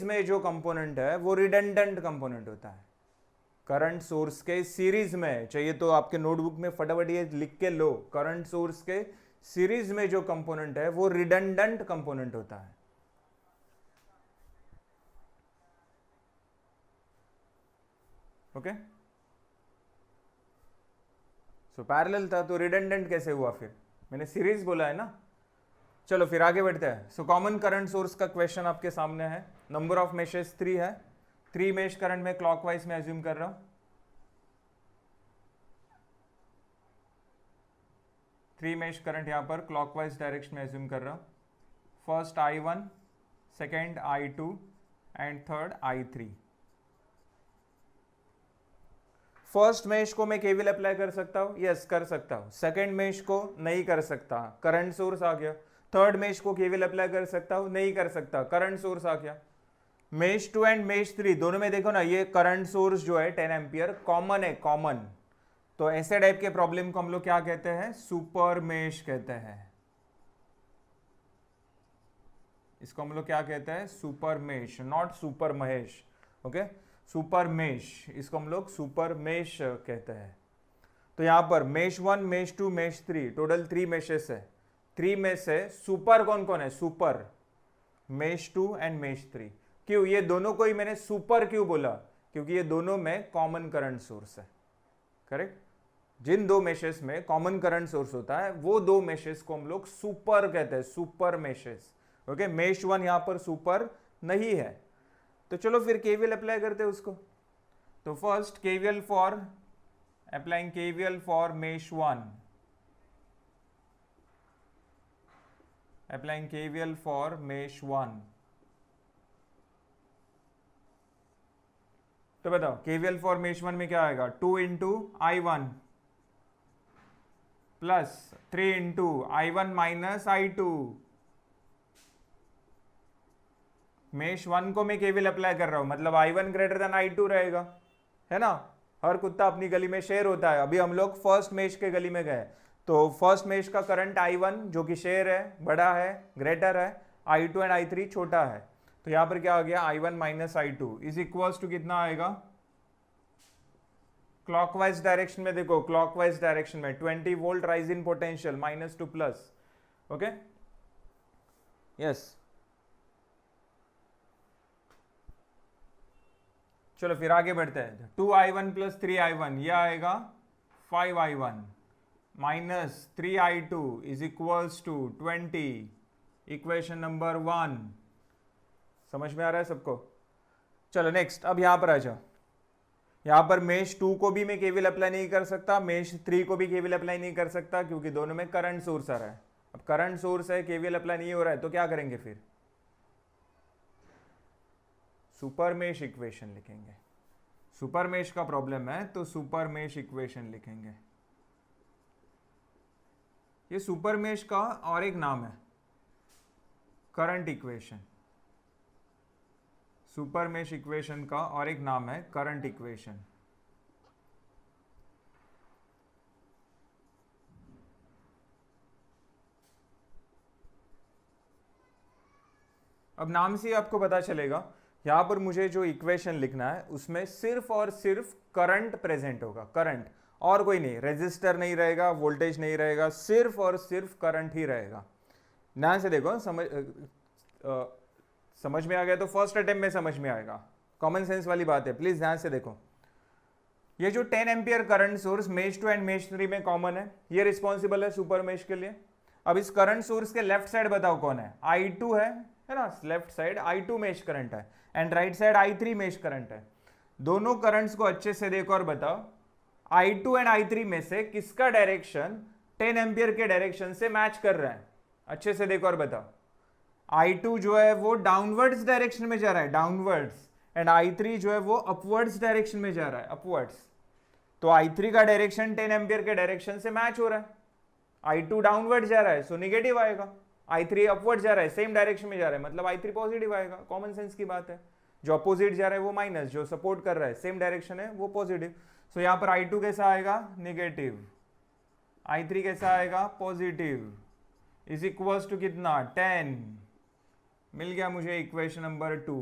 में जो कंपोनेंट है वो रिडंडेंट कंपोनेंट होता है. करंट सोर्स के सीरीज में, चाहिए तो आपके नोटबुक में फटाफट ये लिख के लो, करंट सोर्स के सीरीज में जो कंपोनेंट है वो रिडंडेंट कंपोनेंट होता है. ओके, सो पैरेलल था तो रिडंडेंट कैसे हुआ? फिर मैंने सीरीज बोला है ना. चलो फिर आगे बढ़ते हैं. सो कॉमन करंट सोर्स का क्वेश्चन आपके सामने है. नंबर ऑफ मेशेस 3 है. 3 मेश करंट में क्लॉकवाइज में एज्यूम कर रहा हूं. 3 मेश करंट यहां पर क्लॉकवाइज डायरेक्शन में एज्यूम कर रहा हूं. First I1, second I2 and third I3. First mesh को मैं केवीएल अप्लाई कर सकता हूं, यस कर सकता हूं. सेकेंड मेश को नहीं कर सकता, करंट सोर्स आ गया. थर्ड मेश को केवीएल अप्लाई कर सकता हूं, नहीं कर सकता, करंट सोर्स आ गया. मेश 2 एंड मेश 3 दोनों में देखो ना, ये करंट सोर्स जो है 10 एम्पियर कॉमन है, कॉमन. तो ऐसे टाइप के प्रॉब्लम को हम लोग क्या कहते हैं, सुपर मेश कहते हैं. इसको हम लोग क्या कहते हैं, super mesh, not super Mahesh. Okay, super mesh, इसको हम लोग सुपर मेश कहते हैं. तो यहां पर mesh 1, mesh 2, mesh 3, total 3 meshes है. 3 में से सुपर कौन कौन है, सुपर मेश 2 एंड मेश 3. क्यों ये दोनों को ही मैंने सुपर क्यों बोला, क्योंकि ये दोनों में कॉमन करंट सोर्स है. करेक्ट, जिन 2 मेशेस में कॉमन करंट सोर्स होता है वो 2 मेशेस को हम लोग सुपर कहते हैं, सुपर मेशेस. ओके, मेश 1 यहां पर सुपर नहीं है. तो चलो फिर केवीएल अप्लाई करते हैं उसको. तो first KVL for applying KVL for mesh 1, applying KVL for mesh 1. तो बताओ केवीएल फॉर मेश 1 में क्या आएगा, 2 into I1 plus 3 into I1 minus I2. Mesh 1 को मैं केवीएल अप्लाई कर रहा हूं, मतलब I1 ग्रेटर देन I2 रहेगा, है ना. हर कुत्ता अपनी गली में शेर होता है. अभी हम लोग फर्स्ट मेश के गली में गए, तो फर्स्ट मेश का करंट I1 जो कि शेर है, बड़ा है, ग्रेटर है, I2 एंड I3 छोटा है. तो यहां पर क्या आ गया, I1 minus I2 is equals to कितना आएगा, क्लॉकवाइज डायरेक्शन में देखो, क्लॉकवाइज डायरेक्शन में 20 volt rise in potential, -2 plus. Okay, yes. चलो फिर आगे बढ़ते हैं। 2i1 प्लस 3i1 यह आएगा 5i1 minus 3i2 is equals to 20, equation number 1। समझ में आ रहा है सबको? चलो नेक्स्ट, अब यहां पर आ जाओ। यहां पर मेश 2 को भी मैं केवीएल अप्लाई नहीं कर सकता, मेश 3 को भी केवीएल अप्लाई नहीं कर सकता, क्योंकि दोनों में करंट सोर्स आ रहा है। अब करंट सोर्स है, केवीएल अप्लाई नहीं हो रहा है, तो क्या करेंगे फिर? सुपर मेश इक्वेशन लिखेंगे। सुपर मेश का प्रॉब्लम है तो सुपर मेश इक्वेशन लिखेंगे। ये सुपर मेश का और एक नाम है current equation. Super mesh equation का और एक नाम है करंट इक्वेशन। अब नाम से आपको पता चलेगा, यहां पर मुझे जो इक्वेशन लिखना है उसमें सिर्फ और सिर्फ करंट प्रेजेंट होगा, करंट, और कोई नहीं, रेजिस्टर नहीं रहेगा, वोल्टेज नहीं रहेगा, सिर्फ और सिर्फ करंट ही रहेगा। ध्यान से देखो, समझ में आ गया तो फर्स्ट अटेम्प्ट में समझ में आएगा, कॉमन सेंस वाली बात है, प्लीज ध्यान से देखो। ये जो 10 ampere current source mesh 2 and mesh 3 में कॉमन है, ये रिस्पॉन्सिबल है सुपर मेश के लिए। अब इस करंट सोर्स के लेफ्ट साइड बताओ कौन है? I2 है ना, left side I2 mesh current है and right side I3 mesh current है। दोनों करंट्स को अच्छे से देखो और बताओ I2 एंड I3 में से किसका डायरेक्शन 10 एम्पियर के डायरेक्शन से मैच कर रहा है? अच्छे से देखो और बताओ। I2 जो है वो डाउनवर्ड्स डायरेक्शन में जा रहा है, डाउनवर्ड्स, एंड I3 जो है वो अपवर्ड्स डायरेक्शन में जा रहा है, अपवर्ड्स। तो I3 का डायरेक्शन 10 एम्पियर के डायरेक्शन से मैच हो रहा है। I2 डाउनवर्ड जा रहा है सो निगेटिव आएगा, I3 अपवर्ड जा रहा है, सेम डायरेक्शन में जा रहा है, मतलब I3 पॉजिटिव आएगा। कॉमन सेंस की बात है। जो अपोजिट जा रहा है वो माइनस, जो सपोर्ट कर रहा है सेम डायरेक्शन है वो पॉजिटिव। सो यहां पर I2 कैसा आएगा? निगेटिव। I3 कैसा आएगा? पॉजिटिव। इज इक्वल्स टू कितना? 10। मिल गया मुझे इक्वेशन नंबर 2।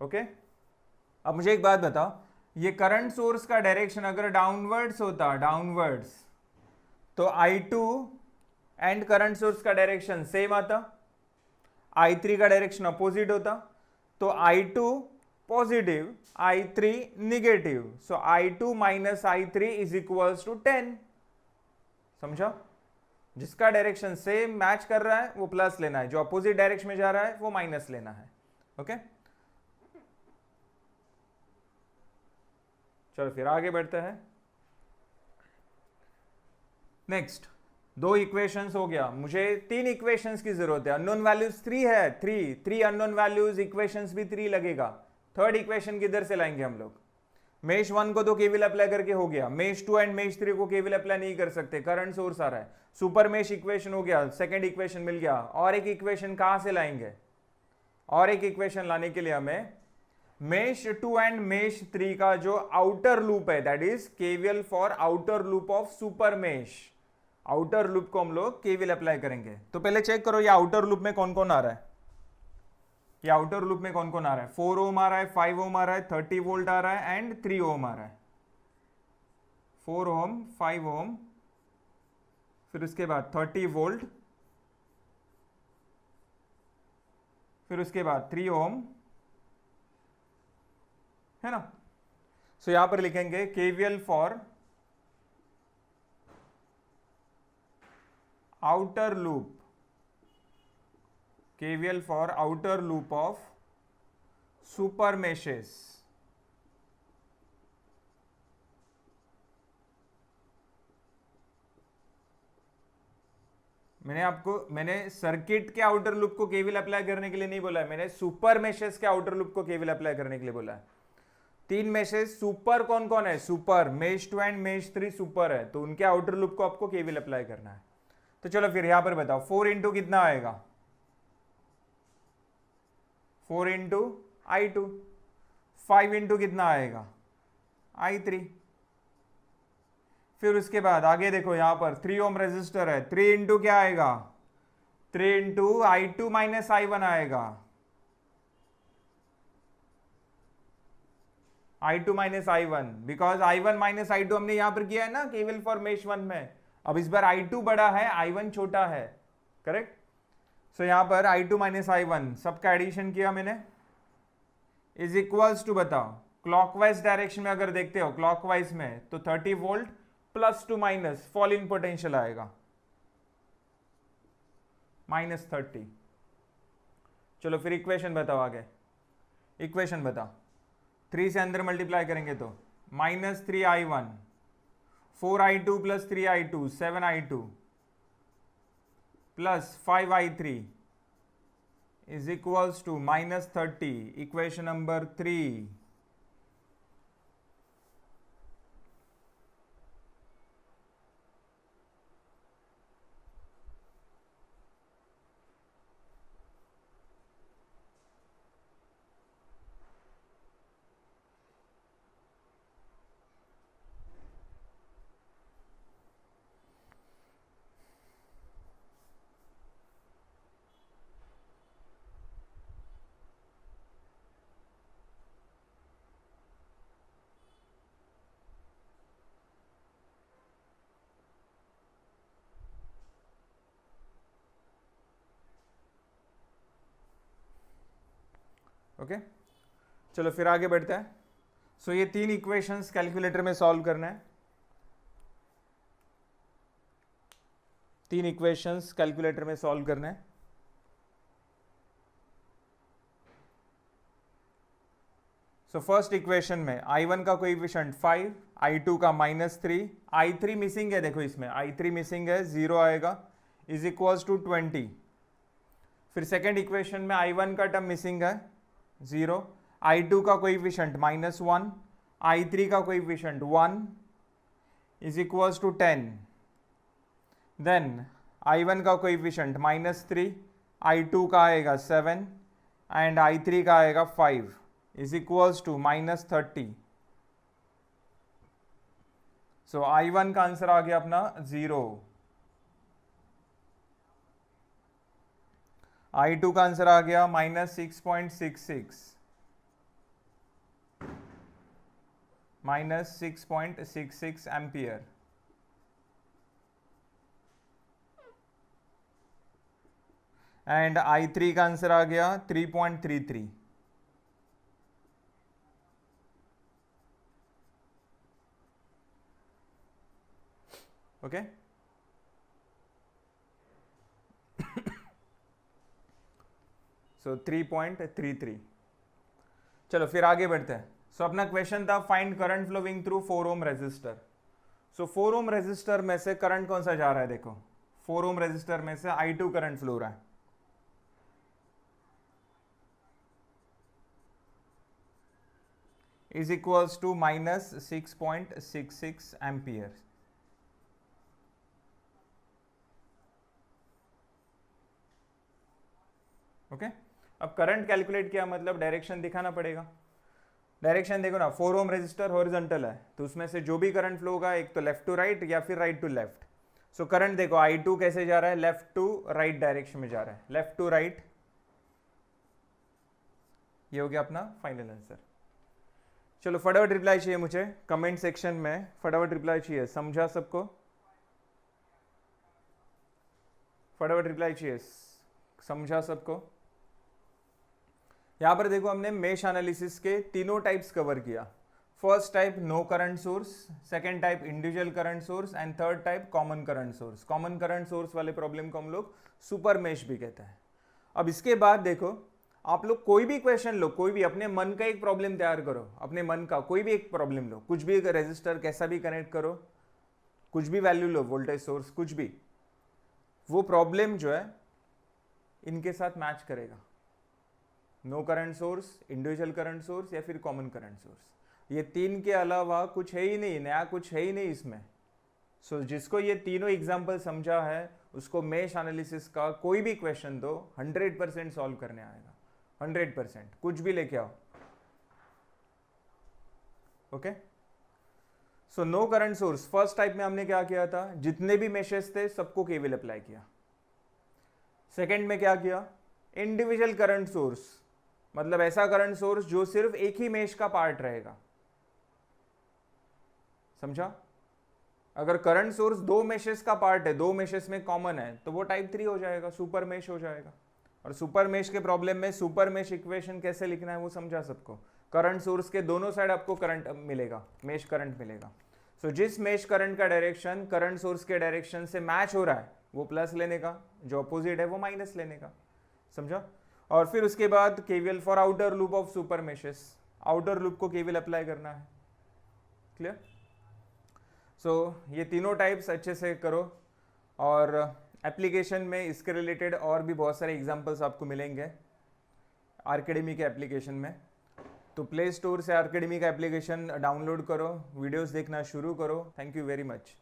ओके, अब मुझे एक बात बताओ, ये करंट सोर्स का डायरेक्शन अगर डाउनवर्ड्स होता, डाउनवर्ड्स, तो I2 एंड करंट सोर्स का डायरेक्शन सेम आता, I3 का डायरेक्शन अपोजिट होता, तो I2 positive, I3 negative, so I2 minus I3 is equals to 10। समझा? जिसका डायरेक्शन सेम मैच कर रहा है वो प्लस लेना है, जो अपोजिट डायरेक्शन में जा रहा है वो माइनस लेना है। ओके, चलो फिर आगे बढ़ते हैं। नेक्स्ट, 2 इक्वेशंस हो गया, मुझे 3 इक्वेशंस की जरूरत है। अननोन वैल्यूज 3 है, 3 अननोन वैल्यूज, इक्वेशंस भी 3 लगेगा। थर्ड इक्वेशन किधर से लाएंगे हम लोग? मेश 1 को तो केवीएल अप्लाई करके हो गया, मेश 2 एंड मेश 3 को केवीएल अप्लाई नहीं कर सकते, करंट सोर्स आ रहा है। सुपर मेश इक्वेशन हो गया, सेकंड इक्वेशन मिल गया। और एक इक्वेशन कहां से लाएंगे? और एक इक्वेशन लाने के लिए हमें मेश 2 एंड मेश 3 का जो आउटर लूप है, that is KVL for outer loop of super mesh, outer loop को हम लोग केवीएल अप्लाई करेंगे। तो पहले चेक करो ये आउटर लूप में कौन कौन आ रहा है। ये आउटर लूप में कौन कौन आ रहा है? 4 ओम आ रहा है, 5 ओम आ रहा है, 30 वोल्ट आ रहा है एंड 3 ओम आ रहा है। 4 ओम, 5 ओम, फिर उसके बाद 30 वोल्ट, फिर उसके बाद 3 ओम, है ना। सो यहां पर लिखेंगे KVL for outer loop, KVL for outer loop of super meshes। मैंने सर्किट के आउटर लूप को केवीएल अप्लाई करने के लिए नहीं बोला है, मैंने सुपर मेशेस के आउटर लूप को केवीएल अप्लाई करने के लिए बोला है। 3 मेशेस सुपर कौन कौन है? Super mesh 2 and mesh 3 super है, तो उनके आउटर लूप को आपको केवीएल अप्लाई करना है। तो चलो फिर यहां पर बताओ 4 इंटू कितना आएगा? 4 इंटू I2, 5 इंटू कितना आएगा? I3। फिर उसके बाद आगे देखो यहां पर 3 ओम रेजिस्टर है, 3 इंटू क्या आएगा? 3 इंटू I2 माइनस I1 आएगा, I2 minus I1, because I1 minus I2 हमने यहां पर किया है ना केवीएल फॉर मेश 1 में। अब इस बार I2 बड़ा है, I1 छोटा है, करेक्ट। सो यहां पर I2 माइनस I1 सबका एडिशन किया मैंने, इज इक्वल्स टू, बताओ क्लॉकवाइज डायरेक्शन में अगर देखते हो, क्लॉकवाइज में तो 30 volt plus two minus fall in potential आएगा -30। चलो फिर इक्वेशन बताओ आगे, इक्वेशन बताओ। 3 से अंदर मल्टीप्लाई करेंगे तो -3I1, 4I2 plus 3I2 7I2 plus 5I3 is equals to -30। Equation number 3। Okay चलो फिर आगे बढ़ते हैं। सो ये 3 इक्वेशंस कैलकुलेटर में सॉल्व करना है, 3 इक्वेशंस कैलकुलेटर में सॉल्व करना है। सो फर्स्ट इक्वेशन में I1 का कोएफिशिएंट 5, I2 का -3, I3 मिसिंग है, देखो इसमें I3 मिसिंग है, 0 आएगा, इज इक्वल्स टू 20। फिर सेकेंड इक्वेशन में I1 का टर्म मिसिंग है, 0, I2 का कोएफिशिएंट -1, I3 का coefficient 1 is equals to 10। Then I1 का कोएफिशिएंट -3, I2 का आएगा 7 एंड I3 का आएगा 5 is equals to -30। So I1 का आंसर आ गया अपना 0, I2 का आंसर आ गया -6.66, -6.66 एम्पियर। एंड I3 का आंसर आ गया 3.33। Okay so 3.33। चलो फिर आगे बढ़ते हैं। सो अपना क्वेश्चन था find current flowing through 4 ohm resistor. So 4 ohm resistor में से करंट कौन सा जा रहा है, देखो 4 ओम रेजिस्टर में से I2 करंट फ्लो रहा है, is equals to -6.66 ampere. Okay अब करंट कैलकुलेट किया मतलब डायरेक्शन दिखाना पड़ेगा। डायरेक्शन देखो ना, 4 ओम रेजिस्टर हॉरिजॉन्टल है तो उसमें से जो भी करंट फ्लो होगा एक तो लेफ्ट टू राइट या फिर right to left. So current देखो I2 कैसे जा रहा है, लेफ्ट टू राइट डायरेक्शन में जा रहा है, लेफ्ट टू राइट। ये हो गया अपना फाइनल आंसर। चलो फटाफट रिप्लाई चाहिए मुझे कमेंट सेक्शन में, फटाफट रिप्लाई चाहिए, समझा सबको, फटाफट रिप्लाई चाहिए, समझा सबको। यहां पर देखो हमने मेश एनालिसिस के तीनों टाइप्स कवर किया। First type no current source, second type individual current source and third type common current source. Common current source वाले प्रॉब्लम को हम लोग सुपर मेश भी कहते हैं। अब इसके बाद देखो आप लोग कोई भी क्वेश्चन लो, कोई भी अपने मन का एक प्रॉब्लम तैयार करो, अपने मन का कोई भी एक प्रॉब्लम लो, कुछ भी रेजिस्टर कैसा भी कनेक्ट करो, कुछ भी वैल्यू लो, वोल्टेज सोर्स कुछ भी, वो प्रॉब्लम जो है इनके साथ मैच करेगा। No current source, individual current source या फिर कॉमन करंट सोर्स, ये तीन के अलावा कुछ है ही नहीं, नया कुछ है ही नहीं इसमें। सो जिसको ये तीनों एग्जाम्पल समझा है उसको मेश एनालिसिस का कोई भी क्वेश्चन दो 100% सॉल्व करने आएगा, 100%, कुछ भी लेके आओ। Okay so no current source first type में हमने क्या किया था, जितने भी मेशेस थे सबको केवीएल अप्लाई किया। सेकेंड में क्या किया, इंडिविजुअल करंट सोर्स, मतलब ऐसा करंट सोर्स जो सिर्फ एक ही मेश का पार्ट रहेगा, समझा। अगर करंट सोर्स दो मेशेस का पार्ट है, दो मेशेस में कॉमन है, तो वो टाइप 3 हो जाएगा, सुपर मेश हो जाएगा। और सुपर मेश के प्रॉब्लम में सुपर मेश इक्वेशन कैसे लिखना है वो समझा सबको। करंट सोर्स के दोनों साइड आपको करंट मिलेगा, मेश करंट मिलेगा। सो जिस मेश करंट का डायरेक्शन करंट सोर्स के डायरेक्शन से मैच हो रहा है वो प्लस लेने का, जो अपोजिट है वो माइनस लेने का, समझा। और फिर उसके बाद KVL for outer loop of super meshes, outer loop को केवीएल अप्लाई करना है। क्लियर। सो ये तीनों टाइप्स अच्छे से करो, और एप्लीकेशन में इसके रिलेटेड और भी बहुत सारे एग्जांपल्स आपको मिलेंगे आर्केडेमी के एप्लीकेशन में। तो प्ले स्टोर से आर्केडेमी का एप्लीकेशन डाउनलोड करो, वीडियोस देखना शुरू करो। Thank you very much.